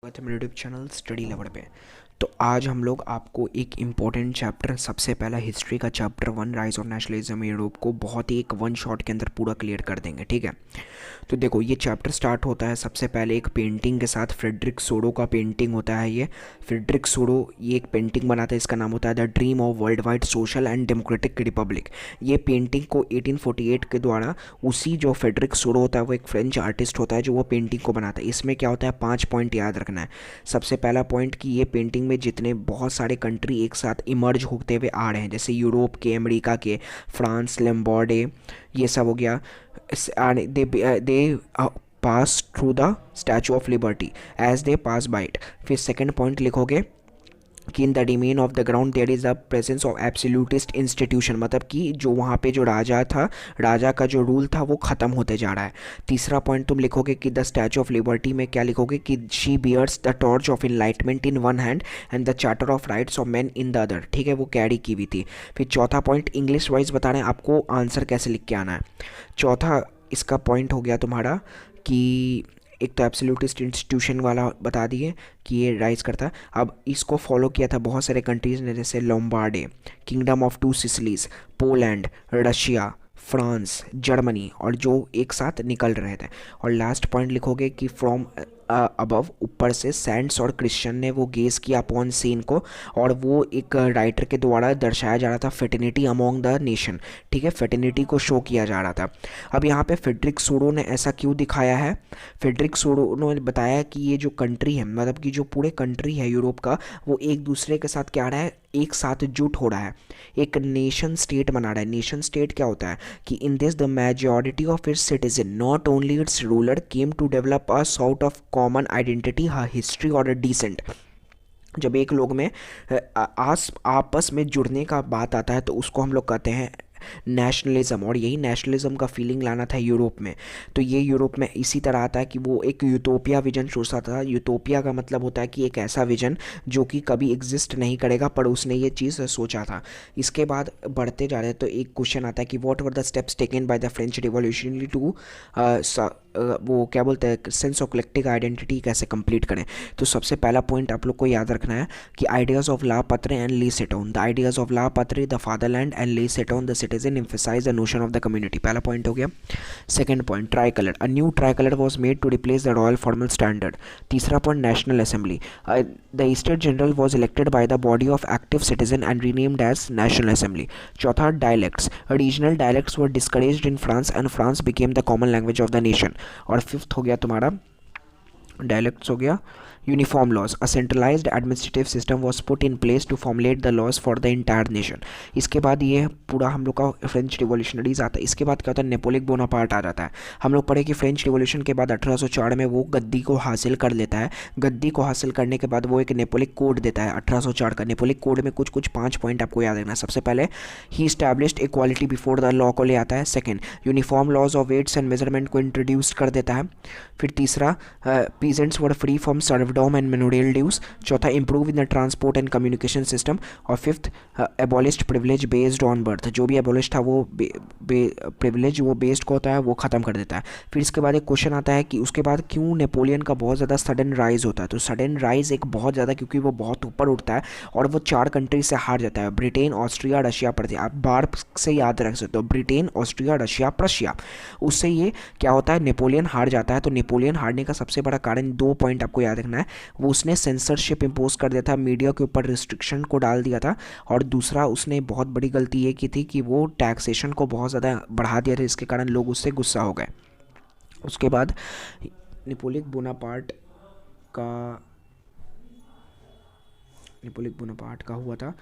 स्वागत है मेरे यूट्यूब चैनल स्टडी लवर पे। तो आज हम लोग आपको एक इम्पॉर्टेंट चैप्टर, सबसे पहला हिस्ट्री का chapter 1 rise of nationalism Europe को बहुत ही एक वन शॉट के अंदर पूरा क्लियर कर देंगे। ठीक है, तो देखो ये चैप्टर स्टार्ट होता है सबसे पहले एक पेंटिंग के साथ। फ्रेडरिक सोडो का पेंटिंग होता है ये। फ्रेडरिक सोडो ये एक पेंटिंग बनाता है, इसका नाम होता है the dream of world wide social and democratic Republic. ये पेंटिंग को 1848 के द्वारा उसी जो फ्रेडरिक सोडो होता है वो एक फ्रेंच आर्टिस्ट होता है जो वो पेंटिंग को बनाता है। इसमें क्या होता है, 5 पॉइंट याद रखना है। सबसे पहला पॉइंट कि ये पेंटिंग में जितने बहुत सारे कंट्री एक साथ इमर्ज होते हुए आ रहे हैं, जैसे यूरोप के, अमेरिका के, फ्रांस, लैम्बार्डे, ये सब हो गया। They pass through the Statue of Liberty as they pass by it. फिर सेकंड पॉइंट लिखोगे कि in the domain of the ground there is the presence of absolutist institution, मतलब कि जो वहाँ पे जो राजा था, राजा का जो रूल था वो ख़त्म होते जा रहा है। तीसरा पॉइंट तुम लिखोगे कि द स्टैचू ऑफ लिबर्टी में क्या लिखोगे कि she bears the torch of enlightenment in one hand and the charter of rights of man in the other. ठीक है, वो कैरी की हुई थी। फिर चौथा पॉइंट इंग्लिश वाइज बता रहे हैं आपको आंसर कैसे लिख के आना है। चौथा इसका पॉइंट हो गया तुम्हारा कि एक तो एब्सोल्यूटिस्ट इंस्टीट्यूशन वाला बता दिए कि ये राइज करता है। अब इसको फॉलो किया था बहुत सारे कंट्रीज़ ने, जैसे Lombardy, kingdom of two Sicilies, Poland, Russia, France, Germany, और जो एक साथ निकल रहे थे। और लास्ट पॉइंट लिखोगे कि फ्रॉम अबव, ऊपर से सैंड्स और क्रिश्चियन ने वो गेस किया अपॉन सीन को, और वो एक राइटर के द्वारा दर्शाया जा रहा था फेटर्निटी अमोंग द नेशन। ठीक है, फेटर्निटी को शो किया जा रहा था। अब यहाँ पे फ्रेडरिक सोडो ने ऐसा क्यों दिखाया है, फ्रेडरिक सोडो ने बताया कि ये जो कंट्री है, मतलब कि जो पूरे कंट्री है यूरोप का, वो एक दूसरे के साथ क्या रहा है, एक साथ जुट हो रहा है, एक नेशन स्टेट बना रहा है। नेशन स्टेट क्या होता है कि in this the majority of its citizen not only its ruler came to develop a sort of common identity, history और अ डिसेंट। जब एक लोग में आपस में जुड़ने का बात आता है तो उसको हम लोग कहते हैं नेशनलिज्म, और यही नेशनलिज्म का फीलिंग लाना था यूरोप में। तो ये यूरोप में इसी तरह आता है कि वो एक यूटोपिया विजन सोचता था। यूटोपिया का मतलब होता है कि एक ऐसा विजन जो कि कभी एग्जिस्ट नहीं करेगा, पर उसने ये चीज़ सोचा था। इसके बाद बढ़ते जा रहे हैं तो एक क्वेश्चन आता है कि what were the steps taken by the French revolution to वो क्या बोलते हैं, सेंस ऑफ कलेक्टिव आइडेंटिटी कैसे कंप्लीट करें। तो सबसे पहला पॉइंट आप लोग को याद रखना है कि ideas of la patrie and le citoyen, the ideas of la patrie the fatherland and le citoyen the citizen emphasize the notion of the community. पहला पॉइंट हो गया। Second point tricolour, a new tricolour was made to replace the royal formal standard. तीसरा point national assembly, the state general was elected by the body of active citizen and renamed as national assembly. चौथा dialects, regional dialects were discouraged in France and France became the common language of the nation. और fifth हो गया तुम्हारा dialects हो गया uniform laws, a centralised administrative system was put in place to formulate the laws for the entire nation. इसके बाद ये पूरा हम लोग का फ्रेंच रिवॉल्यूशनरीज आता है। इसके बाद क्या होता है, नेपोलियन बोनापार्ट आ जाता है। हम लोग पढ़े कि फ्रेंच रिवॉल्यूशन के बाद 1804 में वो गद्दी को हासिल कर लेता है। गद्दी को हासिल करने के बाद वो एक नेपोलियन कोड देता है 1804 का। नेपोलियन कोड में कुछ 5 पॉइंट आपको याद रखना है। सबसे पहले ही established equality before the law को ले आता है। Second, uniform laws of weights and measurement को इंट्रोड्यूस कर देता है। फिर तीसरा, peasants were free from serfdom and memorial dues. चौथा, improve in the transport and communication system. और fifth, abolished privilege based on birth, जो भी एबॉलिश था वो प्रिविलेज वो बेस्ड को होता है वो ख़त्म कर देता है। फिर इसके बाद एक क्वेश्चन आता है कि उसके बाद क्यों नेपोलियन का बहुत ज़्यादा सडन राइज होता है। तो सडन राइज एक बहुत ज़्यादा, क्योंकि वो बहुत ऊपर उठता है और वो 4 कंट्री से हार जाता है, ब्रिटेन, ऑस्ट्रिया, रशिया, प्रशिया। आप बार से याद रख सकते हो, ब्रिटेन, ऑस्ट्रिया, रशिया, प्रशिया। उससे ये क्या होता है, नेपोलियन हार जाता है। तो नेपोलियन हारने का सबसे बड़ा कारण 2 पॉइंट आपको याद रखना है, वो उसने सेंसरशिप इम्पोज कर दिया था, मीडिया के ऊपर रिस्ट्रिक्शन को डाल दिया था। और दूसरा, उसने बहुत बड़ी गलती ये की थी कि वो टैक्सेशन को बहुत ज़्यादा बढ़ा दिया था, इसके कारण लोग उससे गुस्सा हो गए। उसके बाद नेपोलियन बोनापार्ट का हुआ था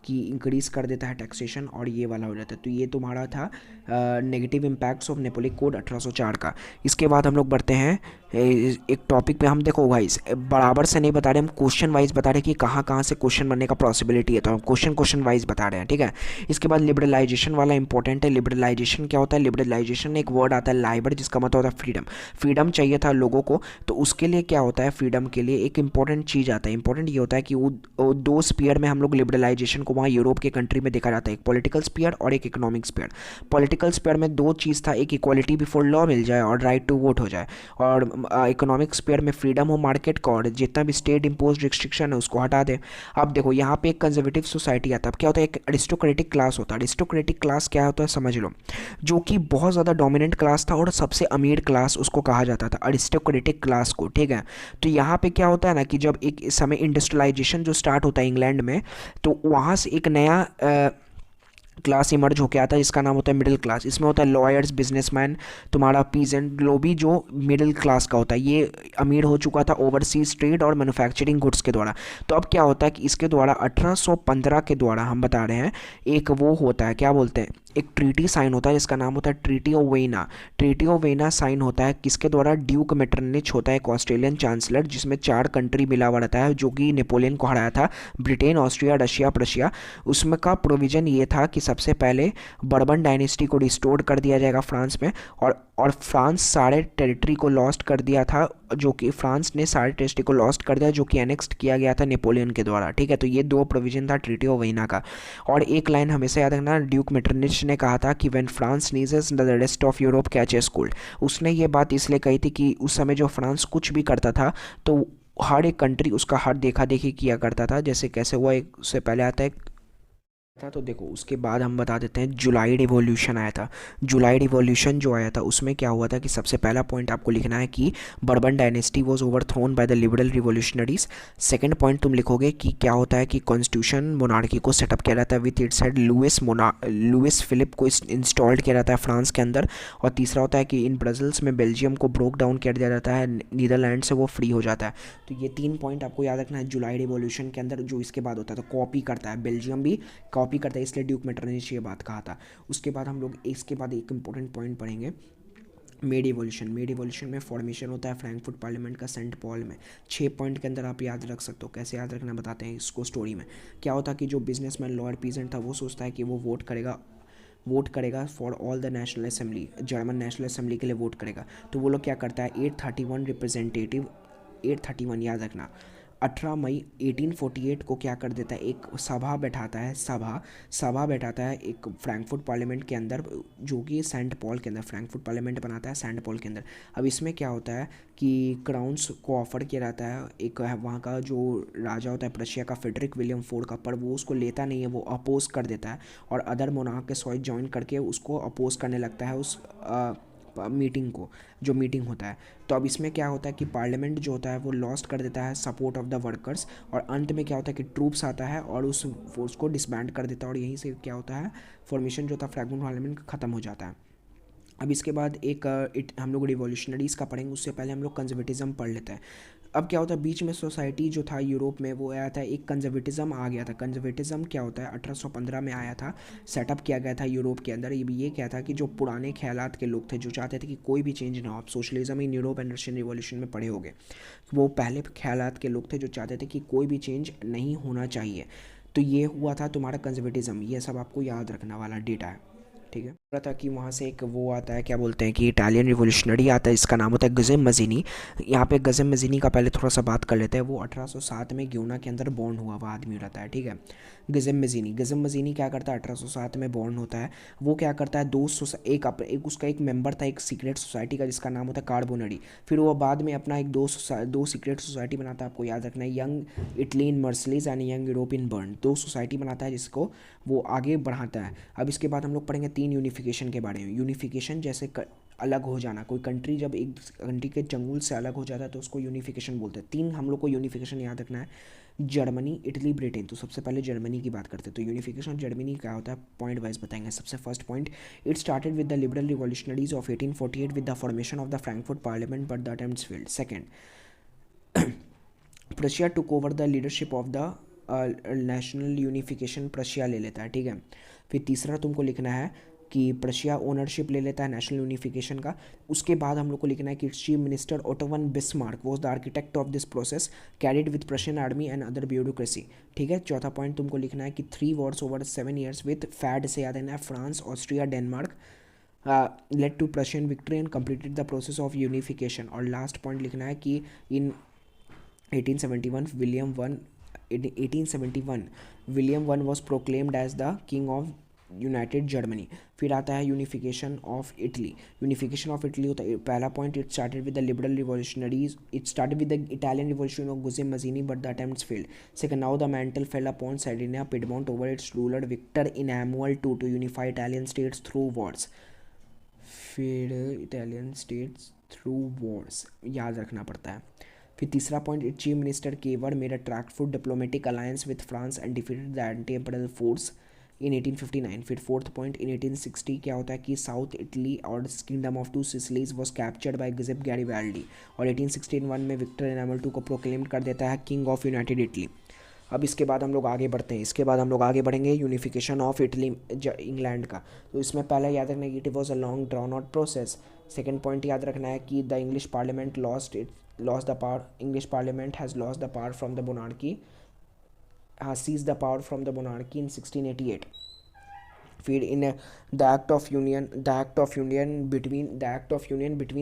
कि इंक्रीज़ कर देता है टैक्सेशन, और ये वाला हो जाता है। तो ये तुम्हारा था negative impacts of Napoleon code 1804 का। इसके बाद हम लोग बढ़ते हैं एक टॉपिक पे। हम देखो गाइस, बराबर से नहीं बता रहे, हम क्वेश्चन वाइज बता रहे हैं कि कहाँ कहाँ से क्वेश्चन बनने का पॉसिबिलिटी है, तो हम क्वेश्चन वाइज बता रहे हैं। ठीक है, इसके बाद लिबरलाइजेशन वाला इंपॉर्टेंट है। लिबरलाइजेशन क्या होता है, लिबरलाइजेशन एक वर्ड आता है लाइबर, जिसका मतलब होता है फ्रीडम। फ्रीडम चाहिए था लोगों को, तो उसके लिए क्या होता है, फ्रीडम के लिए एक इंपॉर्टेंट चीज़ आता है। इंपॉर्टेंट ये होता है कि वो 2 स्पीयर में हम लोग लिबरलाइजेशन को वहाँ यूरोप के कंट्री में देखा जाता है, एक पॉलिटिकल स्पीयर और एक इकोनॉमिक स्पीयर। पॉलिटिकल स्पीयर में दो चीज़ था, एक इक्वालिटी बिफोर लॉ मिल जाए और राइट टू वोट हो जाए, और इकोनॉमिक स्पीयर में फ्रीडम हो मार्केट का और जितना भी स्टेट इम्पोज रिस्ट्रिक्शन है उसको हटा दे। अब देखो यहाँ पे एक कंजर्वेटिव सोसाइटी आता है। अब क्या होता है, एक अरिस्टोक्रेटिक क्लास होता है। अरिस्टोक्रेटिक क्लास क्या होता है समझ लो, जो कि बहुत ज़्यादा डोमिनेंट क्लास था और सबसे अमीर क्लास उसको कहा जाता था, अरिस्टोक्रेटिक क्लास को, ठीक है। तो यहाँ पे क्या होता है ना कि जब एक इस समय इंडस्ट्रियलाइजेशन जो स्टार्ट होता है इंग्लैंड में, तो वहाँ से एक नया क्लास इमर्ज होकर आता है जिसका नाम होता है मिडिल क्लास। इसमें होता है लॉयर्स, बिजनेसमैन, तुम्हारा पीजेंट, लो भी जो मिडिल क्लास का होता है। ये अमीर हो चुका था ओवरसीज ट्रेड और मैन्युफैक्चरिंग गुड्स के द्वारा। तो अब क्या होता है कि इसके द्वारा 1815 के द्वारा हम बता रहे हैं, एक वो होता है, क्या बोलते हैं, एक ट्रीटी साइन होता है जिसका नाम होता है treaty of Vienna. Treaty of Vienna sign होता है किसके द्वारा, ड्यूक मेटरनिच होता है एक ऑस्ट्रेलियन चांसलर, जिसमें 4 कंट्री मिला हुआ रहता है जो कि नेपोलियन को हराया था, ब्रिटेन, ऑस्ट्रिया, रशिया, प्रशिया। उसमें का प्रोविज़न ये था कि सबसे पहले बर्बन डायनेस्टी को रिस्टोर कर दिया जाएगा फ्रांस में, और फ्रांस सारे टेरिटरी को लॉस्ट कर दिया था, जो कि फ्रांस ने सारे टेरिटरी को लॉस्ट कर दिया जो कि एनेक्स्ड किया गया था नेपोलियन के द्वारा, ठीक है। तो ये 2 प्रोविजन था ट्रीटी ऑफ वेना का। और एक लाइन हमेशा याद रखना, ड्यूक मेटरनिच ने कहा था कि when France needs the rest of Europe catches cold. उसने ये बात इसलिए कही थी कि उस समय जो फ्रांस कुछ भी करता था तो हर एक कंट्री उसका हर देखा देखी किया करता था। जैसे कैसे हुआ, एक उससे पहले आता है था, तो देखो उसके बाद हम बता देते हैं जुलाई रिवॉल्यूशन आया था। जुलाई रिवॉल्यूशन जो आया था उसमें क्या हुआ था कि सबसे पहला पॉइंट आपको लिखना है कि bourbon dynasty was overthrown by the liberal revolutionaries. Second point तुम लिखोगे कि क्या होता है कि कॉन्स्टिट्यूशन मोनार्की को सेटअप किया जाता है with its head Louis Philippe को इंस्टॉल्ड किया जाता है फ्रांस के अंदर। और तीसरा होता है कि इन ब्रजल्स में बेल्जियम को ब्रोक डाउन कर दिया जाता है, नीदरलैंड से वो फ्री हो जाता है। तो ये 3 पॉइंट आपको याद रखना है जुलाई रिवॉल्यूशन के अंदर। जो इसके बाद होता है तो कॉपी करता है, बेल्जियम भी कॉपी करता है, इसलिए ड्यूक मेटरनिच ये बात कहा था। उसके बाद हम लोग इसके बाद एक इंपॉर्टेंट पॉइंट पढ़ेंगे, मेड इवोल्यूशन। मेड इवोल्यूशन में फॉर्मेशन होता है फ्रैंकफर्ट पार्लियामेंट का सेंट पॉल में। 6 पॉइंट के अंदर आप याद रख सकते हो। कैसे याद रखना बताते हैं इसको स्टोरी में। क्या होता है कि जो बिजनेसमैन लॉयर पीजेंट था वो सोचता है कि वो वोट करेगा for all the national assembly, German national assembly के लिए वोट करेगा। तो वो लोग क्या करता है, 831 रिप्रेजेंटेटिव, 831 याद रखना, 18 मई 1848 को क्या कर देता है, एक सभा बैठाता है, सभा बैठाता है एक फ्रैंकफर्ट पार्लियामेंट के अंदर, जो कि सेंट पॉल के अंदर, फ्रैंकफर्ट पार्लियामेंट बनाता है सेंट पॉल के अंदर। अब इसमें क्या होता है कि क्राउन्स को ऑफर किया जाता है, एक वहाँ का जो राजा होता है प्रशिया का, फेडरिक विलियम फोर्ड का, पर वो उसको लेता नहीं है, वो अपोज कर देता है और अदर मोनार्क के सॉइस ज्वाइन करके उसको अपोज करने लगता है उस मीटिंग को, जो मीटिंग होता है। तो अब इसमें क्या होता है कि पार्लियामेंट जो होता है वो लॉस्ट कर देता है सपोर्ट ऑफ द वर्कर्स, और अंत में क्या होता है कि ट्रूप्स आता है और उस फोर्स को डिसबैंड कर देता है, और यहीं से क्या होता है, फॉर्मेशन जो था फ्रैंकफर्ट पार्लियामेंट ख़त्म हो जाता है। अब इसके बाद हम लोग रिवॉल्यूशनरीज़ का पढ़ेंगे, उससे पहले हम लोग कंजर्वेटिज़म पढ़ लेते हैं। अब क्या होता है, बीच में सोसाइटी जो था यूरोप में वो आया था, एक कंजर्वेटिज़म आ गया था। कंजर्वेटिज़म क्या होता है, 1815 में आया था, सेटअप किया गया था यूरोप के अंदर। ये क्या था कि जो पुराने ख्यालात के लोग थे जो चाहते थे कि कोई भी चेंज ना हो, आप socialism in Europe and Russian revolution में पढ़े होंगे, वो पहले ख्यालात के लोग थे जो चाहते थे कि कोई भी चेंज नहीं होना चाहिए। तो ये हुआ था तुम्हारा कंजर्वेटिज़म। ये सब आपको याद रखने वाला डेटा है, ठीक है। रहा था कि वहाँ से एक वो आता है, क्या बोलते हैं कि इटालियन रिवोल्यूशनरी आता है, इसका नाम होता है गज़ेम मज़ीनी। यहाँ पे गज़ेम मज़ीनी का पहले थोड़ा सा बात कर लेते हैं। वो 1807 में ग्यूना के अंदर बॉर्न हुआ हुआ आदमी रहता है, ठीक है। गज़ेम मज़ीनी क्या करता है, 1807 में बॉर्न होता है। वो क्या करता है, एक उसका एक मेंबर था एक सीक्रेट सोसाइटी का जिसका नाम होता है कार्बोनरी। फिर वो बाद में अपना एक दो सीक्रेट सोसाइटी बनाता है, आपको याद रखना है, Young Italy in Marseilles and Young Europe in Bern. 2 society बनाता है जिसको वो आगे बढ़ाता है। अब इसके बाद हम लोग पढ़ेंगे 3 यूनिफिकेशन के बारे में। यूनिफिकेशन जैसे अलग हो जाना, कोई कंट्री जब एक कंट्री के चंगुल से अलग हो जाता है तो उसको यूनिफिकेशन बोलते हैं। 3 हम लोग को यूनिफिकेशन याद रखना है, जर्मनी, इटली, ब्रिटेन। तो सबसे पहले जर्मनी की बात करते हैं। तो यूनिफिकेशन जर्मनी क्या होता है, पॉइंट वाइज बताएंगे। सबसे first point, it started with the liberal revolutionaries of 1848 with the formation of the Frankfurt parliament but the attempts failed. Second, Prussia took over the leadership of the national unification, Prussia ले लेता है, ठीक है। फिर तीसरा तुमको लिखना है कि प्रशिया ओनरशिप ले लेता है नेशनल यूनिफिकेशन का। उसके बाद हम लोग को लिखना है कि chief minister Otto von Bismarck was the architect of this process carried with Prussian army and other bureaucracy, ठीक है। चौथा पॉइंट तुमको लिखना है कि 3 wars over 7 years with FAD से याद रखना है, France, Austria, Denmark led to Prussian victory and completed the process of unification. और लास्ट पॉइंट लिखना है कि in 1871 William one In 1871 William one was proclaimed as the king of united Germany. फिर आता है unification of Italy. Unification of Italy होता है पहला point, it started with the liberal revolutionaries, it started with the Italian revolution of गुजे Mazzini but the attempts failed. Second, now the mantle fell upon Sardinia Piedmont over its ruler Victor Emmanuel to unify Italian states through wars. फिर Italian states through wars याद रखना पड़ता है। फिर तीसरा point, it chief minister Cavour made a tactful diplomatic alliance with France and defeated the anti imperial force in 1859। फिर fourth point, इन 1860 क्या होता है कि साउथ इटली और kingdom of two Sicilies was captured by Giuseppe Garibaldi और 1861 में Victor Emmanuel two को proclaimed कर देता है किंग ऑफ यूनाइटेड इटली। अब इसके बाद हम लोग आगे बढ़ते हैं, इसके बाद हम लोग आगे बढ़ेंगे यूनिफिकेशन ऑफ इटली इंग्लैंड का। तो इसमें पहले याद रखना है कि it was a long drawn out process. Second point याद रखना है कि the English parliament lost the power, English parliament has lost the power from the monarchy, has seized the power from the monarchy in 1688. फिर in the act of union between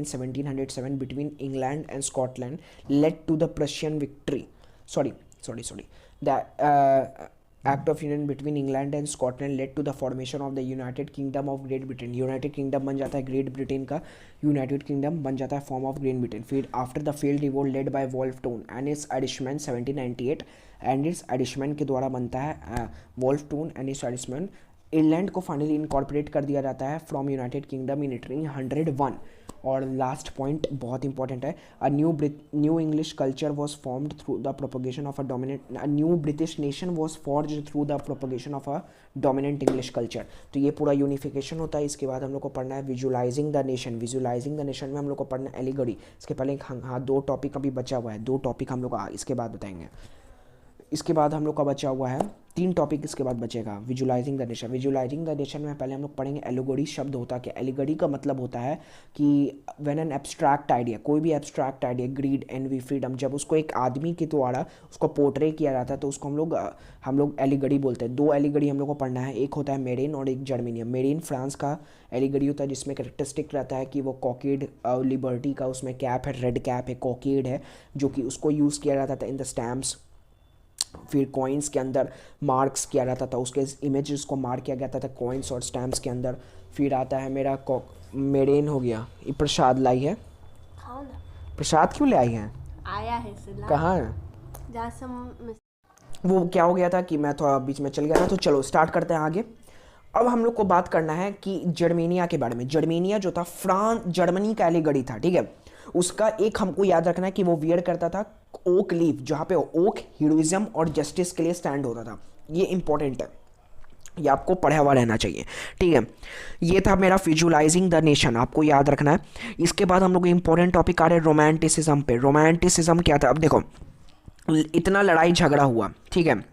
1707 between England and Scotland led to the Prussian victory. sorry the Act of Union between England and Scotland led to the formation of the United Kingdom of Great Britain. United Kingdom बन जाता है Great Britain का, United Kingdom बन जाता है form of Great Britain. फिर after the failed revolt led by Wolfe Tone and its Irishmen 1798 and its Irishmen के द्वारा बनता है Wolfe Tone and its Irishmen. England को फाइनली इनकॉर्पोरेट कर दिया जाता है फ्रॉम यूनाइटेड किंगडम इन 1801। और लास्ट पॉइंट बहुत इंपॉर्टेंट है, a new English culture was formed through the propagation of a new British nation was forged through the propagation of a dominant English culture. तो ये पूरा यूनिफिकेशन होता है। इसके बाद हम लोग को पढ़ना है visualising the nation. Visualising the nation में हम लोग को पढ़ना है एलिगरी। इसके पहले हाँ 2 टॉपिक अभी बचा हुआ है, 2 टॉपिक हम लोग इसके बाद बताएंगे। इसके बाद हम लोग का बचा हुआ है 3 टॉपिक इसके बाद बचेगा। Visualising the nation. Visualising the nation में पहले हम लोग पढ़ेंगे एलिगोरी शब्द होता क्या। एलिगोरी का मतलब होता है कि व्हेन एन एब्स्ट्रैक्ट आइडिया, कोई भी abstract idea, greed, envy, freedom, जब उसको एक आदमी के द्वारा उसको पोर्ट्रे किया जाता है तो उसको हम लोग एलिगोरी बोलते हैं। 2 एलिगोरी हम लोग को पढ़ना है, एक होता है मेरिन और एक जर्मेनियम। मेरिन फ्रांस का एलिगोरी होता है जिसमें करेक्टरिस्टिक रहता है कि वो कॉकेड लिबर्टी का उसमें कैप है, रेड कैप है, कॉकेड है, जो कि उसको यूज़ किया जाता था इन द स्टैम्प्स। फिर कॉइन्स के अंदर मार्क्स किया जाता था, उसके इमेजेस को मार्क किया जाता था कॉइन्स और स्टैम्प्स के अंदर। फिर आता है मेरा मेरेन हो गया। ये प्रसाद लाई है, खाओ ना। प्रसाद क्यों ले आई है? आया है कहाँ है? वो क्या हो गया था कि मैं थोड़ा बीच में चल गया था। तो चलो स्टार्ट करते हैं आगे। अब हम लोग को बात करना है कि जर्मेनिया के बारे में। जर्मेनिया जो था जर्मनी का एलिगोरी था, ठीक है। उसका एक हमको याद रखना है कि वो वियर करता था ओक लीफ, जहाँ पे ओक हीरोइज्म और जस्टिस के लिए स्टैंड होता था। ये इंपॉर्टेंट है, ये आपको पढ़ा हुआ रहना चाहिए, ठीक है। ये था मेरा विजुलाइजिंग द नेशन, आपको याद रखना है। इसके बाद हम लोग इंपॉर्टेंट टॉपिक आ रहे हैं रोमांटिसिज्म पे। रोमांटिसिज्म क्या था? अब देखो इतना लड़ाई झगड़ा हुआ, ठीक है,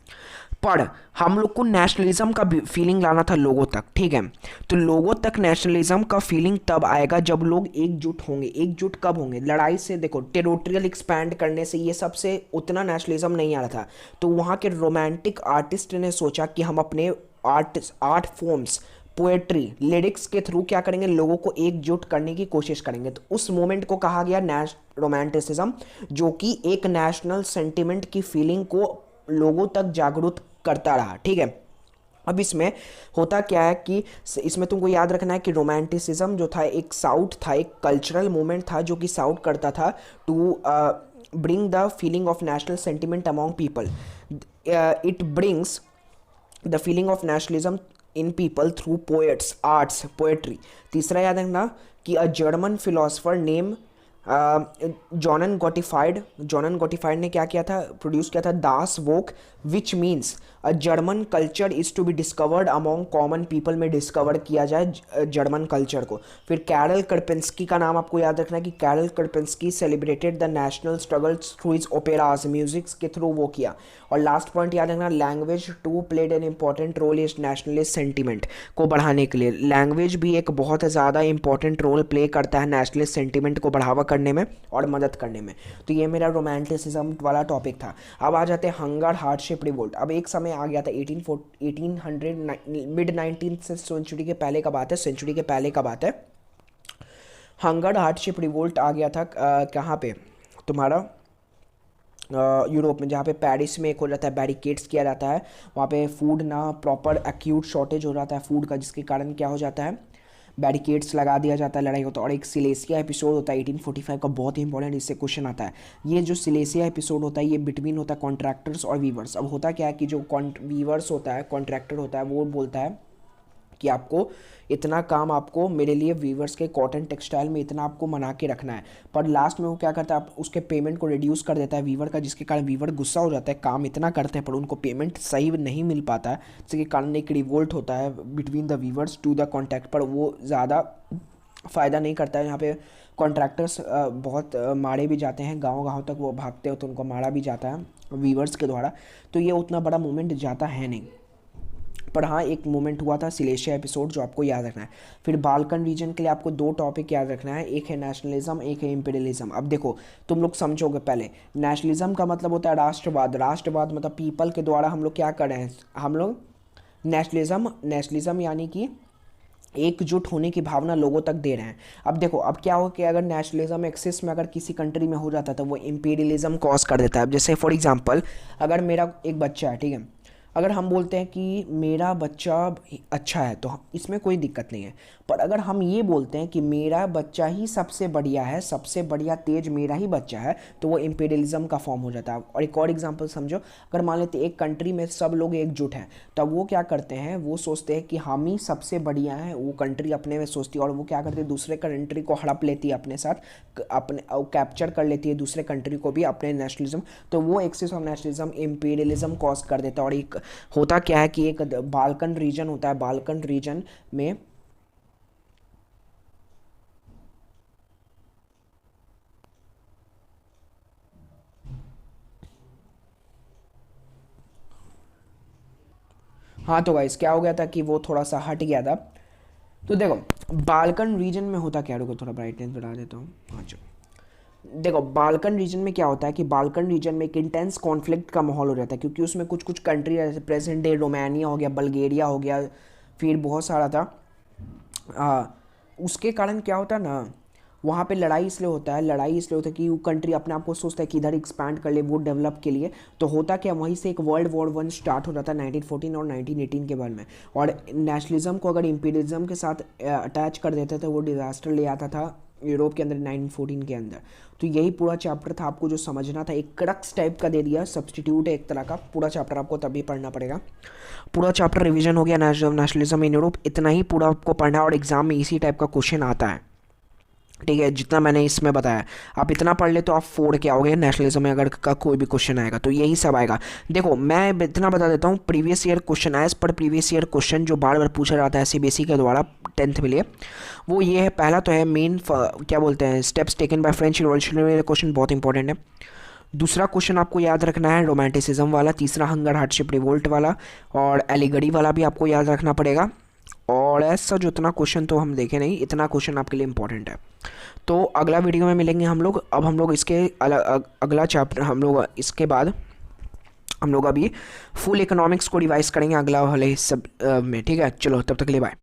पर हम लोग को नेशनलिज्म का फीलिंग लाना था लोगों तक, ठीक है। तो लोगों तक नेशनलिज्म का फीलिंग तब आएगा जब लोग एकजुट होंगे। एकजुट कब होंगे? लड़ाई से। देखो टेरिटोरियल एक्सपैंड करने से ये सबसे उतना नेशनलिज्म नहीं आ रहा था। तो वहाँ के रोमांटिक आर्टिस्ट ने सोचा कि हम अपने आर्ट फॉर्म्स, पोएट्री, लिरिक्स के थ्रू क्या करेंगे, लोगों को एकजुट करने की कोशिश करेंगे। तो उस मोमेंट को कहा गया रोमांटिसिज्म, जो कि एक नेशनल सेंटिमेंट की फीलिंग को लोगों तक जागरूक करता रहा, ठीक है। अब इसमें होता क्या है कि इसमें तुमको याद रखना है कि रोमांटिसिज्म जो था एक था, एक कल्चरल मूवमेंट था जो कि साउट करता था to bring the feeling of national sentiment among people. It brings the feeling of nationalism in people through poets, arts, poetry. तीसरा याद रखना कि a German philosopher name Johann Gottfried ने क्या किया था, प्रोड्यूस किया था das Volk, which means a German culture is to be discovered among common people में डिस्कवर किया जाए जर्मन कल्चर को। फिर कैरल कर्पेंस्की का नाम आपको याद रखना है कि Karol Kurpinski celebrated the national struggles through his operas, musics के थ्रू वो किया। और लास्ट पॉइंट याद रखना, language too played an important role is nationalist sentiment को बढ़ाने के लिए। लैंग्वेज भी एक बहुत ज़्यादा इंपॉर्टेंट रोल प्ले करता है नेशनलिस्ट सेंटिमेंट को बढ़ावा करने में और मदद करने में। तो ये मेरा रोमांटिसिज्म वाला टॉपिक था। अब आ जाते हैं हंगर हार्डशिप रिवोल्ट। अब एक समय आ गया था 1800 मिड 19th सेंचुरी के पहले का बात है, हंगर हार्डशिप रिवोल्ट आ गया था कहाँ पे तुम्हारा यूरोप में, जहाँ पे पेरिस में एक हो जाता है बैरिकेड्स किया जाता है, वहाँ पे फूड ना प्रॉपर एक्यूट शॉर्टेज हो जाता है फूड का, जिसके कारण क्या हो जाता है, बैरिकेड्स लगा दिया जाता है, लड़ाई होता है। और एक सिलेसिया एपिसोड होता है 1845 का, बहुत ही इंपॉर्टेंट, इससे क्वेश्चन आता है। ये जो सिलेसिया एपिसोड होता है ये बिटवीन होता है कॉन्ट्रैक्टर्स और वीवर्स। अब होता क्या है कि जो वीवर्स होता है, कॉन्ट्रैक्टर होता है, वो बोलता है कि आपको इतना काम, आपको मेरे लिए वीवर्स के कॉटन टेक्सटाइल में इतना आपको बना के रखना है। पर लास्ट में वो क्या करता है, आप उसके पेमेंट को रिड्यूस कर देता है वीवर का, जिसके कारण वीवर गुस्सा हो जाता है, काम इतना करते हैं पर उनको पेमेंट सही नहीं मिल पाता है, जिसके कारण एक रिवोल्ट होता है between the weavers to the contract. पर वो ज़्यादा फ़ायदा नहीं करता है। यहाँ पे कॉन्ट्रैक्टर्स बहुत मारे भी जाते हैं, गाँव तक वो भागते हो तो उनको मारा भी जाता है वीवर्स के द्वारा। तो ये उतना बड़ा मूवमेंट जाता है नहीं। पर हाँ, एक मोमेंट हुआ था सिलेशिया एपिसोड जो आपको याद रखना है। फिर बाल्कन रीजन के लिए आपको दो टॉपिक याद रखना है, एक है नेशनलिज्म, एक है इंपीरियलिज्म। अब देखो तुम लोग समझोगे, पहले नेशनलिज्म का मतलब होता है राष्ट्रवाद, राष्ट्रवाद मतलब पीपल के द्वारा हम लोग क्या कर रहे हैं, हम लोग नेशनलिज्म यानी कि एकजुट होने की भावना लोगों तक दे रहे हैं। अब देखो, अब क्या हो कि अगर नेशनलिज्म एक्सिस में अगर किसी कंट्री में हो जाता है तो वो इंपीरियलिज्म कॉज कर देता है। अब जैसे फॉर एग्जांपल, अगर मेरा एक बच्चा है, ठीक है, अगर हम बोलते हैं कि मेरा बच्चा अच्छा है तो इसमें कोई दिक्कत नहीं है। पर अगर हम ये बोलते हैं कि मेरा बच्चा ही सबसे बढ़िया है, सबसे बढ़िया तेज मेरा ही बच्चा है, तो वो इंपीरियलिज्म का फॉर्म हो जाता है। और एक और एग्जांपल समझो, अगर मान लेते एक कंट्री में सब लोग एकजुट हैं, तब वो क्या करते हैं, वो सोचते हैं कि हम ही सबसे बढ़िया हैं, वो कंट्री अपने में सोचती है और वो क्या करती है, दूसरे कंट्री को हड़प लेती है अपने साथ, अपने कैप्चर कर लेती है दूसरे कंट्री को भी अपने नेशनलिज्म। तो वो axis of nationalism imperialism cause कर देता है। और एक होता क्या है कि एक बाल्कन रीजन होता है, बाल्कन रीजन में हाँ, तो गाइस क्या हो गया था कि वो थोड़ा सा हट गया था। तो देखो बाल्कन रीजन में होता क्या, रुको थोड़ा ब्राइटनेस बढ़ा देता हूँ। हाँ चलो, देखो बाल्कन रीजन में क्या होता है कि बाल्कन रीजन में एक इंटेंस कॉन्फ्लिक्ट का माहौल हो जाता है, क्योंकि उसमें कुछ कुछ कंट्री जैसे प्रेजेंट डे रोमानिया हो गया, बल्गेरिया हो गया, फिर बहुत सारा था। उसके कारण क्या होता है ना, वहाँ पे लड़ाई इसलिए होता है, लड़ाई इसलिए होता है कि वो कंट्री अपने आप को सोचता है कि इधर एक्सपैंड कर ले वो डेवलप के लिए। तो होता क्या, वहीं से एक वर्ल्ड वॉर 1 स्टार्ट हो जाता है 1914 और 1918 के बाद में। और नेशनलिज्म को अगर इंपीरियलिज्म के साथ अटैच कर देते थे, वो डिज़ास्टर ले आता था यूरोप के अंदर 1914 के अंदर। तो यही पूरा चैप्टर था, आपको जो समझना था, एक क्रक्स टाइप का दे दिया, सब्सटीट्यूट है एक तरह का। पूरा चैप्टर आपको तभी पढ़ना पड़ेगा, पूरा चैप्टर रिवीजन हो गया नेशनलिज्म इन यूरोप, इतना ही पूरा आपको पढ़ना है और एग्जाम में इसी टाइप का क्वेश्चन आता है, ठीक है। जितना मैंने इसमें बताया आप इतना पढ़ ले तो आप 4 के आओगे नेशनलिज्म में, अगर का कोई भी क्वेश्चन आएगा तो यही सब आएगा। देखो मैं इतना बता देता हूँ, प्रीवियस ईयर क्वेश्चन आया, पर प्रीवियस ईयर क्वेश्चन जो बार बार पूछा जाता है सीबीएसई के द्वारा 10th में लिए, वो ये है। पहला तो है मेन क्या बोलते हैं, steps taken by French revolution, में क्वेश्चन बहुत इंपॉर्टेंट है। दूसरा क्वेश्चन आपको याद रखना है रोमांटिसिज्म वाला, तीसरा हंगर हार्डशिप रिवोल्ट वाला, और एलिगड़ी वाला भी आपको याद रखना पड़ेगा। और ऐसा जो इतना क्वेश्चन तो हम देखे नहीं, इतना क्वेश्चन आपके लिए इंपॉर्टेंट है। तो अगला वीडियो में मिलेंगे हम लोग। अब हम लोग इसके अगला चैप्टर, हम लोग इसके बाद हम लोग अभी फुल इकोनॉमिक्स को रिवाइज करेंगे अगला वाले सब में, ठीक है। चलो तब तक के लिए बाय।